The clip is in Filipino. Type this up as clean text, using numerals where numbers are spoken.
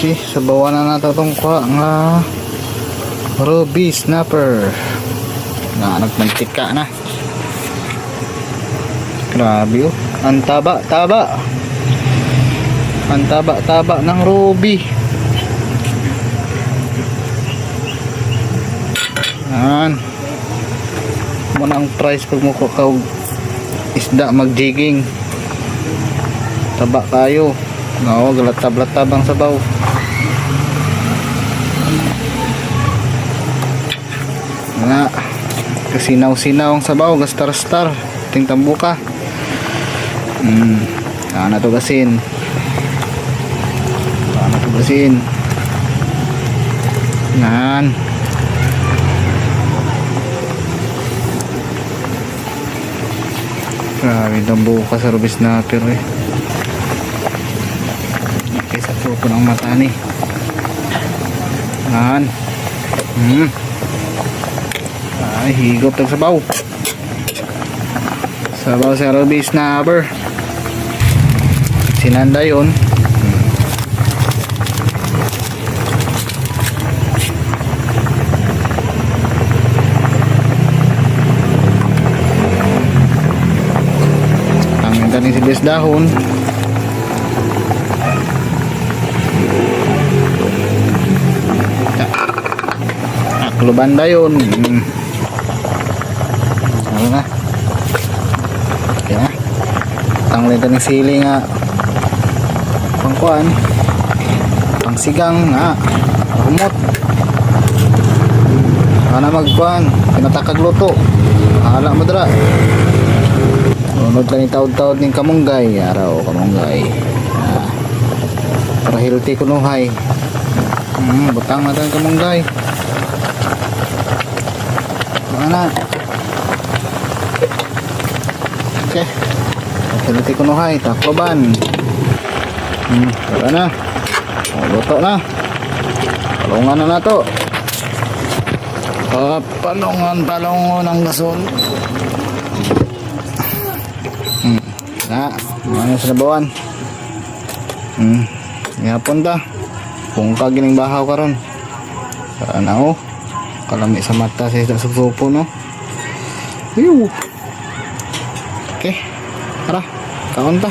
Okay, sabawan na nato itong nga ruby snapper na nagmantika na. Grabe oh, ang taba ng ruby. Yan muna ang price pag mo kakaw isda mag-jigging. Taba kayo. No, galatab-latab ang sabaw. Nga kasinaw-sinaw ang sabaw, gastar-star ting tambuka. Ana to gasin. Nan. Grabe tambuka sa ruby snapper eh. Sa puto ng mata ni. Nan. Ay, higop ng sabaw. Sabaw sa ruby snapper. Sinanda yun. Ang ganda ng sibis dahon. Banda yun. Ano na? Okay na. Tanglin ito ng sili nga. Pangkuan. Pangsigang nga. Kumot. Ano magkuan. Pinatakag luto. Hala mo dra. Unod lang itaod-taod ng kamunggay. Araw kamunggay. Para healthy kunuhay. Butang natin kamunggay. Mana? Okay. Pagkaliti ko nuhay, takloban. Tara na. Luto na. Palungan na to. Palungan ang gasol. Ano sa nabawan? Ihapon ta. Kung kagining bahaw karon. Sana oh. Kalami sa mata sa isda supo no. Okay. Tara, kaon ta.